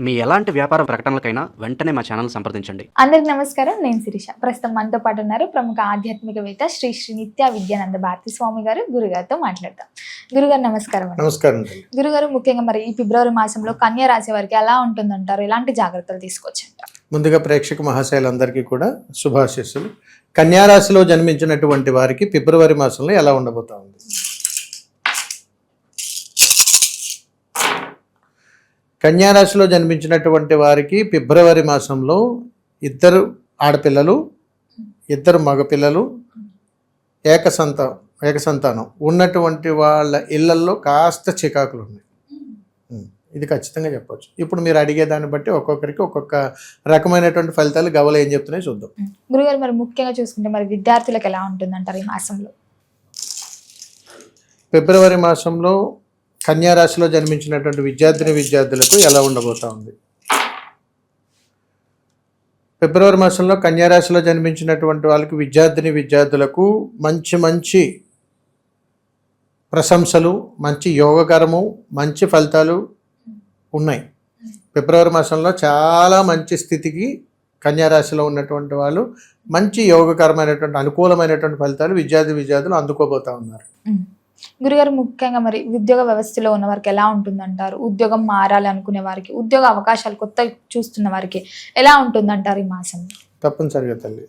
మీ ఎలాంటి వ్యాపార ప్రకటనలకైనా వెంటనే మా ఛానల్ సంప్రదించండి. అందరికి నమస్కారం. నేను శిరీష. ప్రస్తుతం మనతో పాటు ఉన్నారు ప్రముఖ ఆధ్యాత్మికవేత్త శ్రీ శ్రీ నిత్య విద్యానంద భారతి స్వామి గారు. గురుగారితో మాట్లాడతాం. గురుగారు నమస్కారం. నమస్కారం. గురుగారు, ముఖ్యంగా మరి ఈ ఫిబ్రవరి మాసంలో కన్యా రాశి వారికి ఎలా ఉంటుందంటారు? ఎలాంటి జాగ్రత్తలు తీసుకోవచ్చంటారు? ముందుగా ప్రేక్షక మహాశయులందరికీ కూడా శుభాశీస్సులు. కన్యా రాశిలో జన్మించినటువంటి వారికి ఫిబ్రవరి మాసంలో ఎలా ఉండబోతా ఉంది? కన్యా రాశిలో జన్మించినటువంటి వారికి ఫిబ్రవరి మాసంలో 2 ఆడపిల్లలు, 2 మగపిల్లలు, ఏకసంతానం ఉన్నటువంటి వాళ్ళ ఇళ్లల్లో కాస్త చికాకులు ఉన్నాయి. ఇది ఖచ్చితంగా చెప్పవచ్చు. ఇప్పుడు మీరు అడిగే దాన్ని బట్టి ఒక్కొక్కరికి ఒక్కొక్క రకమైనటువంటి ఫలితాలు గవలు ఏం చెప్తున్నాయి చూద్దాం. గురుగారు, మరి ముఖ్యంగా చూసుకుంటే మరి విద్యార్థులకు ఎలా ఉంటుందంటారు ఈ మాసంలో? ఫిబ్రవరి మాసంలో కన్యా రాశిలో జన్మించినటువంటి విద్యార్థులకు ఎలా ఉండబోతా ఉంది? ఫిబ్రవరి మాసంలో కన్యా రాశిలో జన్మించినటువంటి వాళ్ళకి విద్యార్థులకు మంచి ప్రశంసలు, మంచి యోగకరము, మంచి ఫలితాలు ఉన్నాయి. ఫిబ్రవరి మాసంలో చాలా మంచి స్థితికి కన్యా రాశిలో ఉన్నటువంటి వాళ్ళు మంచి యోగకరమైనటువంటి అనుకూలమైనటువంటి ఫలితాలు విద్యార్థులు అందుకోబోతా ఉన్నారు. గురుగారు, ముఖ్యంగా మరి ఉద్యోగ వ్యవస్థలో ఉన్న వారికి ఎలా ఉంటుందంటారు? ఉద్యోగం మారాలి అనుకునే వారికి, ఉద్యోగ అవకాశాలు కొత్త చూస్తున్న వారికి ఎలా ఉంటుందంటారు ఈ మాసం? తప్పనిసరిగా తల్లి,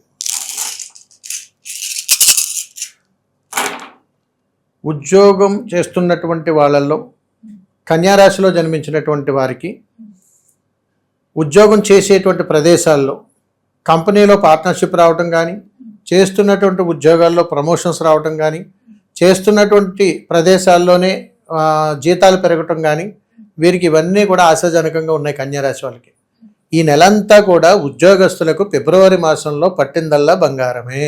ఉద్యోగం చేస్తున్నటువంటి వాళ్ళల్లో కన్యా రాశిలో జన్మించినటువంటి వారికి ఉద్యోగం చేసేటువంటి ప్రదేశాల్లో కంపెనీలో పార్ట్నర్షిప్ రావటం కానీ, చేస్తున్నటువంటి ఉద్యోగాల్లో ప్రమోషన్స్ రావటం కానీ, చేస్తున్నటువంటి ప్రదేశాల్లోనే జీతాలు పెరగటం కానీ, వీరికి ఇవన్నీ కూడా ఆశాజనకంగా ఉన్నాయి కన్యా రాశి వాళ్ళకి. ఈ నెలంతా కూడా ఉద్యోగస్తులకు ఫిబ్రవరి మాసంలో పట్టిందల్లా బంగారమే.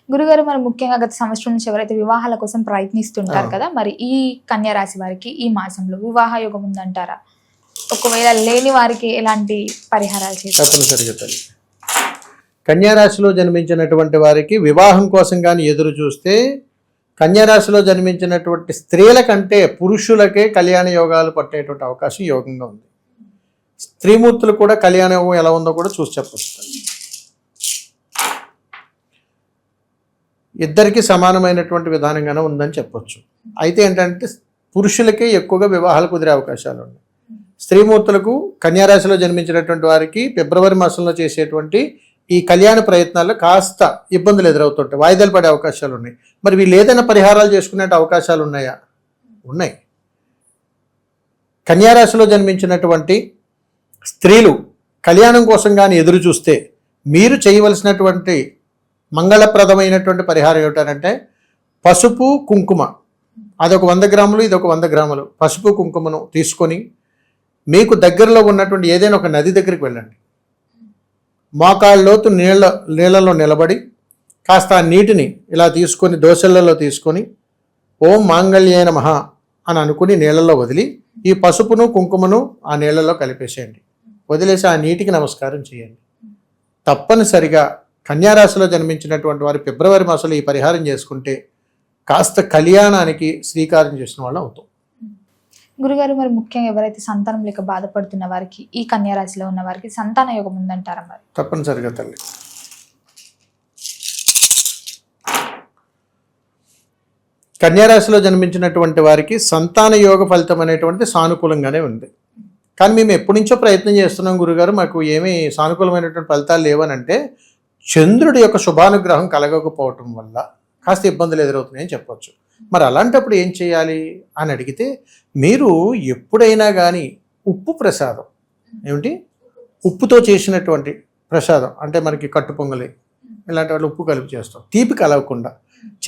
గురుగారు, మరి ముఖ్యంగా గత సంవత్సరం నుంచి ఎవరైతే వివాహాల కోసం ప్రయత్నిస్తుంటారు కదా, మరి ఈ కన్యా రాశి వారికి ఈ మాసంలో వివాహ యోగం ఉందంటారా? ఒకవేళ లేని వారికి ఎలాంటి పరిహారాలు చేస్తారు? తప్పనిసరిగా తల్లి, కన్యా రాశిలో జన్మించినటువంటి వారికి వివాహం కోసం కానీ ఎదురు చూస్తే కన్యా రాశిలో జన్మించినటువంటి స్త్రీల కంటే పురుషులకే కళ్యాణ యోగాలు పట్టేటువంటి అవకాశం యోగంగా ఉంది. స్త్రీమూర్తులు కూడా కళ్యాణ యోగం ఎలా ఉందో కూడా చూసి చెప్పొచ్చు. ఇద్దరికి సమానమైనటువంటి విధానంగానే ఉందని చెప్పొచ్చు. అయితే ఏంటంటే పురుషులకే ఎక్కువగా వివాహాలు కుదిరే అవకాశాలు ఉన్నాయి. స్త్రీమూర్తులకు కన్యా రాశిలో జన్మించినటువంటి వారికి ఫిబ్రవరి మాసంలో చేసేటువంటి ఈ కళ్యాణ ప్రయత్నాల్లో కాస్త ఇబ్బందులు ఎదురవుతుంటాయి, వాయిదాలు పడే అవకాశాలు ఉన్నాయి. మరి వీళ్ళు ఏదైనా పరిహారాలు చేసుకునే అవకాశాలు ఉన్నాయా? ఉన్నాయి. కన్యా రాశిలో జన్మించినటువంటి స్త్రీలు కళ్యాణం కోసం కానీ ఎదురు చూస్తే మీరు చేయవలసినటువంటి మంగళప్రదమైనటువంటి పరిహారం ఏమిటంటే పసుపు కుంకుమ, అదొక 100 గ్రాములు, ఇదొక 100 గ్రాములు పసుపు కుంకుమను తీసుకొని మీకు దగ్గరలో ఉన్నటువంటి ఏదైనా ఒక నది దగ్గరికి వెళ్ళండి. మోకాళ్ళలోతు నీళ్ళలో నిలబడి కాస్త ఆ నీటిని ఇలా తీసుకొని దోశలలో తీసుకొని ఓం మాంగళ్యేన నమః అని అనుకుని నీళ్ళలో వదిలి ఈ పసుపును కుంకుమను ఆ నీళ్ళలో కలిపేసేయండి. వదిలేసి ఆ నీటికి నమస్కారం చేయండి. తప్పనిసరిగా కన్యా రాశిలో జన్మించినటువంటి వారు ఫిబ్రవరి మాసంలో ఈ పరిహారం చేసుకుంటే కాస్త కళ్యాణానికి శ్రీకారం చేసిన వాళ్ళు అవుతాం. గురుగారు, మరి ముఖ్యంగా ఎవరైతే సంతానం లేక బాధపడుతున్న వారికి, ఈ కన్యా రాశిలో ఉన్న వారికి సంతాన యోగం ఉందంటారా? మరి తప్పనిసరిగా తల్లి, కన్యా రాశిలో జన్మించినటువంటి వారికి సంతాన యోగ ఫలితం అనేటువంటిది సానుకూలంగానే ఉంది. కానీ మేము ఎప్పటి నుంచో ప్రయత్నం చేస్తున్నాం గురుగారు, మాకు ఏమీ సానుకూలమైనటువంటి ఫలితాలు లేవనంటే చంద్రుడి యొక్క శుభానుగ్రహం కలగకపోవటం వల్ల కాస్త ఇబ్బందులు ఎదురవుతున్నాయని చెప్పవచ్చు. మరి అలాంటప్పుడు ఏం చేయాలి అని అడిగితే, మీరు ఎప్పుడైనా కానీ ఉప్పు ప్రసాదం, ఏమిటి ఉప్పుతో చేసినటువంటి ప్రసాదం అంటే మనకి కట్టు పొంగలి ఇలాంటి వాళ్ళు ఉప్పు కలిపి చేస్తాం, తీపి కలవకుండా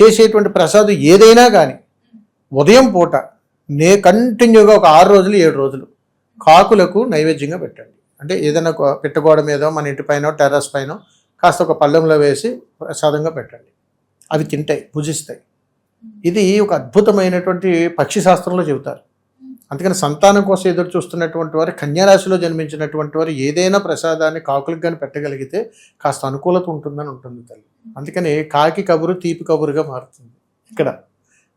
చేసేటువంటి ప్రసాదం ఏదైనా కానీ ఉదయం పూట కంటిన్యూగా ఒక 6 రోజులు 7 రోజులు కాకులకు నైవేద్యంగా పెట్టండి. అంటే ఏదైనా పెట్టగోడ మీద మన ఇంటి పైన టెర్రస్ పైన కాస్త ఒక పళ్ళెంలో వేసి ప్రసాదంగా పెట్టండి. అవి తింటాయి, భుజిస్తాయి. ఇది ఒక అద్భుతమైనటువంటి పక్షి శాస్త్రంలో చెబుతారు. అందుకని సంతానం కోసం ఎదురు చూస్తున్నటువంటి వారు, కన్యా రాశిలో జన్మించినటువంటి వారు ఏదైనా ప్రసాదాన్ని కాకులకు కానీ పెట్టగలిగితే కాస్త అనుకూలత ఉంటుందని ఉంటుంది తల్లి. అందుకని కాకి కబురు తీపి కబురుగా మారుతుంది. ఇక్కడ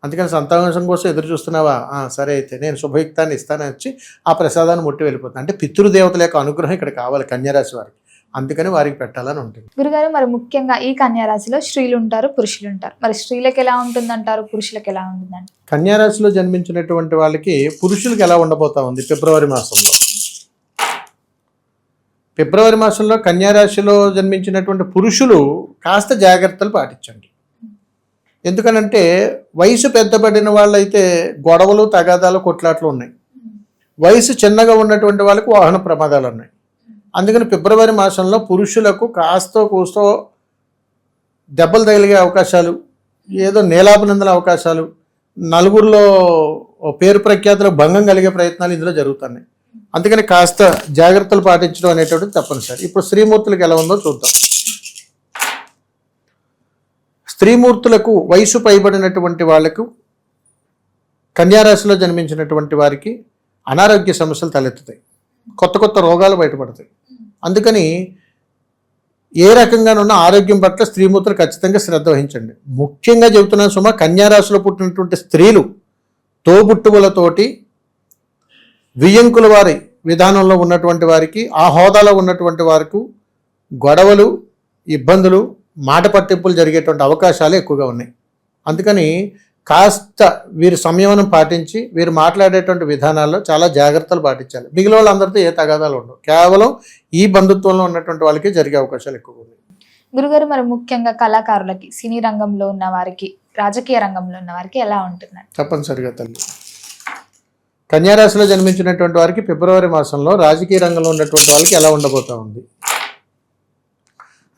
అందుకని సంతానం కోసం ఎదురు చూస్తున్నావా, సరే అయితే నేను శుభయుక్తాన్ని ఇస్తానని వచ్చి ఆ ప్రసాదాన్ని ముట్టి వెళ్ళిపోతుంది. అంటే పితృదేవతల యొక్క అనుగ్రహం ఇక్కడ కావాలి కన్యారాశి వారికి, అందుకని వారికి పెట్టాలని ఉంటుంది. గురుగారు మరి ముఖ్యంగా ఈ కన్యా రాశిలో స్త్రీలు ఉంటారు, పురుషులు ఉంటారు. మరి స్త్రీలకు ఎలా ఉంటుందంటారు, పురుషులకు ఎలా ఉంటుందండి? కన్యారాశిలో జన్మించినటువంటి వాళ్ళకి పురుషులకి ఎలా ఉండబోతా ఉంది ఫిబ్రవరి మాసంలో. ఫిబ్రవరి మాసంలో కన్యారాశిలో జన్మించినటువంటి పురుషులు కాస్త జాగ్రత్తలు పాటించండి. ఎందుకనంటే వయసు పెద్దబడిన వాళ్ళైతే గొడవలు తగాదాలు కొట్లాట్లు ఉన్నాయి, వయసు చిన్నగా ఉన్నటువంటి వాళ్ళకి వాహన ప్రమాదాలు ఉన్నాయి. అందుకని ఫిబ్రవరి మాసంలో పురుషులకు కాస్తో కూస్తో దెబ్బలు తగిలిగే అవకాశాలు, ఏదో నీలాభినందన అవకాశాలు, నలుగురిలో పేరు ప్రఖ్యాతులకు భంగం కలిగే ప్రయత్నాలు ఇందులో జరుగుతున్నాయి. అందుకని కాస్త జాగ్రత్తలు పాటించడం అనేటువంటిది తప్పనిసరి. ఇప్పుడు స్త్రీమూర్తులకు ఎలా ఉందో చూద్దాం. స్త్రీమూర్తులకు వయసు పైబడినటువంటి వాళ్లకు కన్యారాశిలో జన్మించినటువంటి వారికి అనారోగ్య సమస్యలు తలెత్తుతాయి, కొత్త కొత్త రోగాలు బయటపడతాయి. అందుకని ఏ రకంగానున్న ఆరోగ్యం పట్ల స్త్రీమూర్తులు ఖచ్చితంగా శ్రద్ధ వహించండి. ముఖ్యంగా చెబుతున్నాను సుమా, కన్యారాశిలో పుట్టినటువంటి స్త్రీలు తోబుట్టువులతోటి వియ్యంకుల వారి విధానంలో ఉన్నటువంటి వారికి, ఆ హోదాలో ఉన్నటువంటి వారికి గొడవలు, ఇబ్బందులు, మాట పట్టింపులు జరిగేటువంటి అవకాశాలు ఎక్కువగా ఉన్నాయి. అందుకని కాస్త వీరు సంయమనం పాటించి వీరు మాట్లాడేటువంటి విధానాల్లో చాలా జాగ్రత్తలు పాటించాలి. మిగిలిన వాళ్ళందరితో ఏ తగాదాలు ఉండవు, కేవలం ఈ బంధుత్వంలో ఉన్నటువంటి వాళ్ళకి జరిగే అవకాశాలు ఎక్కువగా ఉన్నాయి. గురుగారు మరి ముఖ్యంగా కళాకారులకి, సినీ రంగంలో ఉన్న వారికి, రాజకీయ రంగంలో ఉన్న వారికి ఎలా ఉంటుందండి? తప్పనిసరిగా తల్లి, కన్యారాశిలో జన్మించినటువంటి వారికి ఫిబ్రవరి మాసంలో రాజకీయ రంగంలో ఉన్నటువంటి వాళ్ళకి ఎలా ఉండబోతా ఉంది.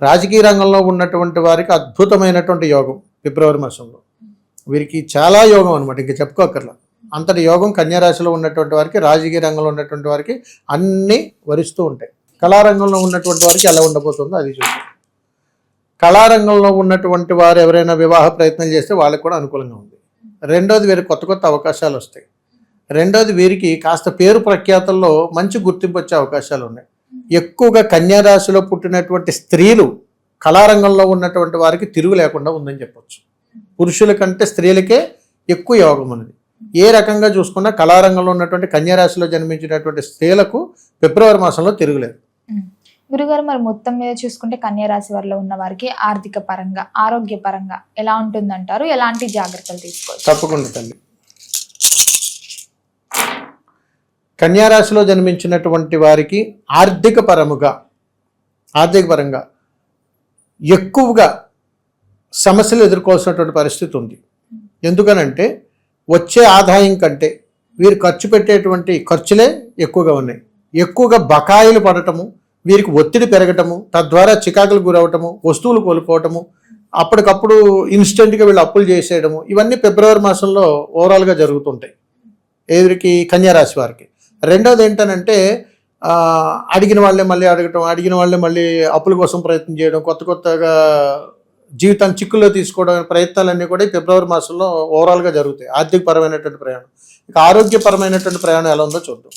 రాజకీయ రంగంలో ఉన్నటువంటి వారికి అద్భుతమైనటువంటి యోగం ఫిబ్రవరి మాసంలో. వీరికి చాలా యోగం అనమాట, ఇంక చెప్పుకోకర్లా. అంతటి యోగం కన్యారాశిలో ఉన్నటువంటి వారికి, రాజకీయ రంగంలో ఉన్నటువంటి వారికి అన్నీ వరిస్తూ ఉంటాయి. కళారంగంలో ఉన్నటువంటి వారికి ఎలా ఉండబోతుందో అది చూద్దాం. కళారంగంలో ఉన్నటువంటి వారు ఎవరైనా వివాహ ప్రయత్నం చేస్తే వాళ్ళకి కూడా అనుకూలంగా ఉంది. రెండోది, వీరికి కొత్త కొత్త అవకాశాలు వస్తాయి. రెండోది, వీరికి కాస్త పేరు ప్రఖ్యాతల్లో మంచి గుర్తింపు వచ్చే అవకాశాలు ఉన్నాయి. ఎక్కువగా కన్యారాశిలో పుట్టినటువంటి స్త్రీలు కళారంగంలో ఉన్నటువంటి వారికి తిరుగు లేకుండా ఉందని చెప్పొచ్చు. పురుషుల కంటే స్త్రీలకే ఎక్కువ యోగం ఉన్నది. ఏ రకంగా చూసుకున్నా కళారంగంలో ఉన్నటువంటి కన్యారాశిలో జన్మించినటువంటి స్త్రీలకు ఫిబ్రవరి మాసంలో తిరుగులేదు. గురుగారు మరి మొత్తం మీద చూసుకుంటే కన్యా రాశి వారిలో ఉన్న వారికి ఆర్థిక పరంగా, ఆరోగ్య పరంగా ఎలా ఉంటుందంటారు? ఎలాంటి జాగ్రత్తలు తీసుకోవచ్చు? తప్పకుండా తల్లి, కన్యారాశిలో జన్మించినటువంటి వారికి ఆర్థిక పరంగా ఎక్కువగా సమస్యలు ఎదుర్కోవాల్సినటువంటి పరిస్థితి ఉంది. ఎందుకనంటే వచ్చే ఆదాయం కంటే వీరు ఖర్చు పెట్టేటువంటి ఖర్చులే ఎక్కువగా ఉన్నాయి. ఎక్కువగా బకాయిలు పడటము, వీరికి ఒత్తిడి పెరగటము, తద్వారా చికాకులు గురవటము, వస్తువులు కోల్పోవటము, అప్పటికప్పుడు ఇన్స్టెంట్గా వీళ్ళు అప్పులు చేసేయడము, ఇవన్నీ ఫిబ్రవరి మాసంలో ఓవరాల్గా జరుగుతుంటాయి ఎవరికి, కన్యారాశి వారికి. రెండోది ఏంటనంటే అడిగిన వాళ్ళే మళ్ళీ అడగటం, అడిగిన వాళ్ళే మళ్ళీ అప్పుల కోసం ప్రయత్నం చేయడం, కొత్తగా జీవితాన్ని చిక్కుల్లో తీసుకోవడం ప్రయత్నాలన్నీ కూడా ఫిబ్రవరి మాసంలో ఓవరాల్గా జరుగుతాయి. ఆర్థికపరమైనటువంటి ప్రయాణం. ఇక ఆరోగ్యపరమైనటువంటి ప్రయాణం ఎలా ఉందో చూద్దాం.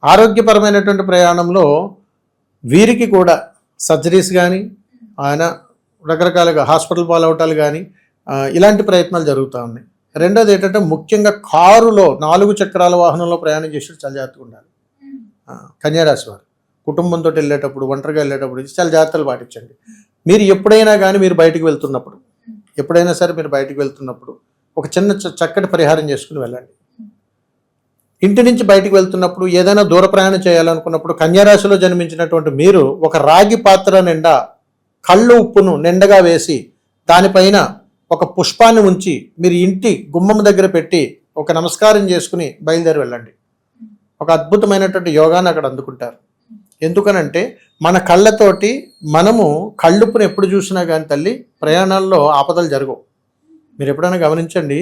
ఆరోగ్యపరమైనటువంటి ప్రయాణంలో వీరికి కూడా సర్జరీస్ కానీ, ఆయన రకరకాలుగా హాస్పిటల్ పాలవటాలు కానీ ఇలాంటి ప్రయత్నాలు జరుగుతూ ఉన్నాయి. రెండోది ఏంటంటే ముఖ్యంగా కారులో 4 చక్రాల వాహనంలో ప్రయాణం చేసేది చాలా జాగ్రత్తగా ఉండాలి. కన్యారాశి వారు కుటుంబంతో వెళ్ళేటప్పుడు, ఒంటరిగా వెళ్ళేటప్పుడు చాలా జాగ్రత్తలు పాటించండి. మీరు ఎప్పుడైనా కానీ మీరు బయటకు వెళ్తున్నప్పుడు, ఎప్పుడైనా సరే మీరు బయటకు వెళ్తున్నప్పుడు ఒక చిన్న చక్కటి పరిహారం చేసుకుని వెళ్ళండి. ఇంటి నుంచి బయటకు వెళ్తున్నప్పుడు, ఏదైనా దూర ప్రయాణం చేయాలనుకున్నప్పుడు కన్యారాశిలో జన్మించినటువంటి మీరు ఒక రాగి పాత్ర నిండా కళ్ళు ఉప్పును నిండగా వేసి దానిపైన ఒక పుష్పాన్ని ఉంచి మీరు ఇంటి గుమ్మం దగ్గర పెట్టి ఒక నమస్కారం చేసుకుని బయలుదేరి వెళ్ళండి. ఒక అద్భుతమైనటువంటి యోగాన్ని అక్కడ అందుకుంటారు. ఎందుకనంటే మన కళ్ళతోటి మనము కళ్ళుప్పును ఎప్పుడు చూసినా కానీ తల్లి ప్రయాణాల్లో ఆపదలు జరగవు. మీరు ఎప్పుడైనా గమనించండి,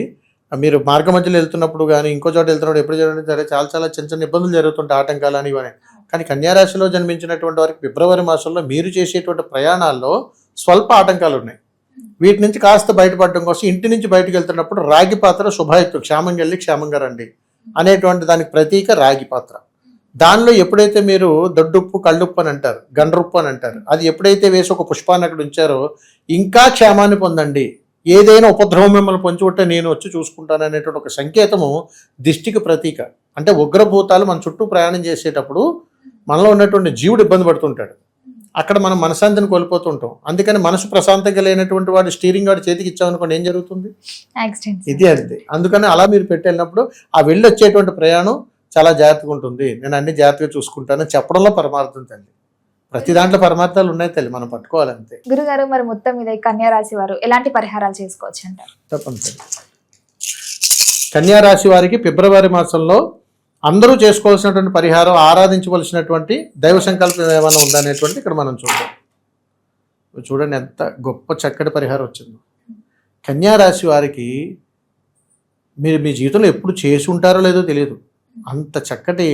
మీరు మార్గ మధ్యలో వెళ్తున్నప్పుడు కానీ ఇంకో చోట వెళ్తున్నప్పుడు ఎప్పుడు జరగడం సరే చాలా చిన్న ఇబ్బందులు జరుగుతుంటాయి, ఆటంకాలు అని ఇవన్నీ. కానీ కన్యారాశిలో జన్మించినటువంటి వారికి ఫిబ్రవరి మాసంలో మీరు చేసేటువంటి ప్రయాణాల్లో స్వల్ప ఆటంకాలు ఉన్నాయి. వీటి నుంచి కాస్త బయటపడడం కోసం ఇంటి నుంచి బయటకు వెళ్తున్నప్పుడు రాగి పాత్ర శుభాయుక్తం, క్షేమంగా వెళ్ళి క్షేమంగా రండి అనేటువంటి దానికి ప్రతీక రాగి పాత్ర. దానిలో ఎప్పుడైతే మీరు దొడ్డుప్పు, కళ్ళుప్పు అని అంటారు, గండ్రుప్పు అని అంటారు, అది ఎప్పుడైతే వేసి ఒక పుష్పాన్ని అక్కడ ఉంచారో ఇంకా క్షేమాన్ని పొందండి ఏదైనా ఉపద్రవం మిమ్మల్ని పొంచి ఉంటే నేను వచ్చి చూసుకుంటాను అనేటువంటి ఒక సంకేతము దిష్టికి ప్రతీక. అంటే ఉగ్రభూతాలు మన చుట్టూ ప్రయాణం చేసేటప్పుడు మనలో ఉన్నటువంటి జీవుడు ఇబ్బంది పడుతుంటాడు, అక్కడ మనం మనశాంతిని కోల్పోతుంటాం. అందుకని మనసు ప్రశాంతంగా లేనటువంటి వాడు స్టీరింగ్ వాడి చేతికి ఇచ్చామనుకోండి ఏం జరుగుతుంది? యాక్సిడెంట్స్. ఇది అంతే. అందుకని అలా మీరు పెట్టేళ్ళినప్పుడు ఆ వెళ్ళి వచ్చేటువంటి ప్రయాణం చాలా జాగ్రత్తగా ఉంటుంది. నేను అన్ని జాగ్రత్తగా చూసుకుంటాను చెప్పడంలో పరమార్థం తల్లి. ప్రతి దాంట్లో పరమార్థాలు ఉన్నాయి తల్లి, మనం పట్టుకోవాలంతే. గురుగారు మరి మొత్తం మీద ఈ కన్యా రాశి వారు ఎలాంటి పరిహారాలు చేసుకోవచ్చు అంటారు? తప్పనిసరి. కన్యా రాశి వారికి ఫిబ్రవరి మాసంలో అందరూ చేసుకోవాల్సినటువంటి పరిహారం, ఆరాధించవలసినటువంటి దైవ సంకల్పం ఏమైనా ఉందనేటువంటి ఇక్కడ మనం చూద్దాం. చూడండి ఎంత గొప్ప చక్కటి పరిహారం వచ్చిందో. కన్యా రాశి వారికి మీరు మీ జీవితంలో ఎప్పుడు చేసి ఉంటారో లేదో తెలియదు, అంత చక్కటి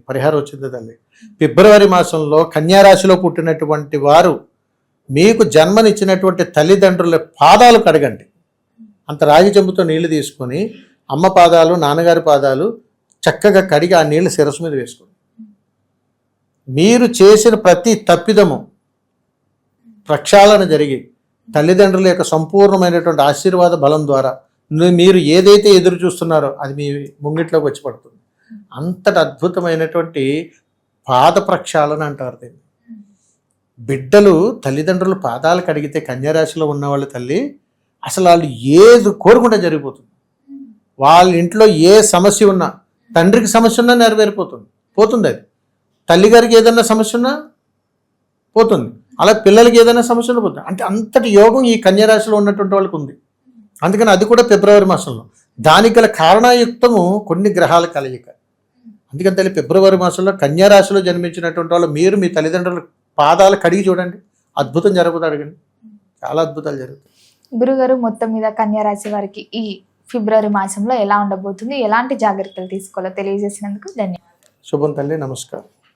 పరిహారం వచ్చింది తల్లి. ఫిబ్రవరి మాసంలో కన్యా రాశిలో పుట్టినటువంటి వారు మీకు జన్మనిచ్చినటువంటి తల్లిదండ్రుల పాదాలు కడగండి. అంత రాగి చెంబుతో నీళ్లు తీసుకొని అమ్మ పాదాలు, నాన్నగారి పాదాలు చక్కగా కడిగి ఆ నీళ్లు శిరస్సు మీద వేసుకోండి. మీరు చేసిన ప్రతి తప్పిదము ప్రక్షాళన జరిగి తల్లిదండ్రుల యొక్క సంపూర్ణమైనటువంటి ఆశీర్వాద బలం ద్వారా మీరు ఏదైతే ఎదురు చూస్తున్నారో అది మీ ముంగిట్లోకి వచ్చి పడుతుంది. అంతటి అద్భుతమైనటువంటి పాద ప్రక్షాళన అంటారు దీన్ని. బిడ్డలు తల్లిదండ్రులు పాదాలు కడిగితే కన్యారాశిలో ఉన్నవాళ్ళు తల్లి అసలు వాళ్ళు ఏది కోరుకుంటే జరిగిపోతుంది. వాళ్ళ ఇంట్లో ఏ సమస్య ఉన్నా, తండ్రికి సమస్య ఉన్నా నెరవేరిపోతుంది, పోతుంది. అది తల్లిగారికి ఏదైనా సమస్య ఉన్నా పోతుంది, అలా పిల్లలకి ఏదైనా సమస్య ఉన్నా పోతుంది. అంటే అంతటి యోగం ఈ కన్యారాశిలో ఉన్నటువంటి వాళ్ళకి ఉంది. అందుకని అది కూడా ఫిబ్రవరి మాసంలో. దానికి గల కారణయుక్తము కొన్ని గ్రహాల కలయిక. అందుకని తల్లి ఫిబ్రవరి మాసంలో కన్యారాశిలో జన్మించినటువంటి వాళ్ళు మీరు మీ తల్లిదండ్రుల పాదాలు కడిగి చూడండి, అద్భుతం జరుగుతుంది. అడగండి, చాలా అద్భుతాలు జరుగుతాయి. గురుగారు మొత్తం మీద కన్యా రాశి వారికి ఈ ఫిబ్రవరి మాసంలో ఎలా ఉండబోతుంది, ఎలాంటి జాగ్రత్తలు తీసుకోవాలో తెలియజేసినందుకు ధన్యవాదాలు. శుభం తల్లి, నమస్కారం.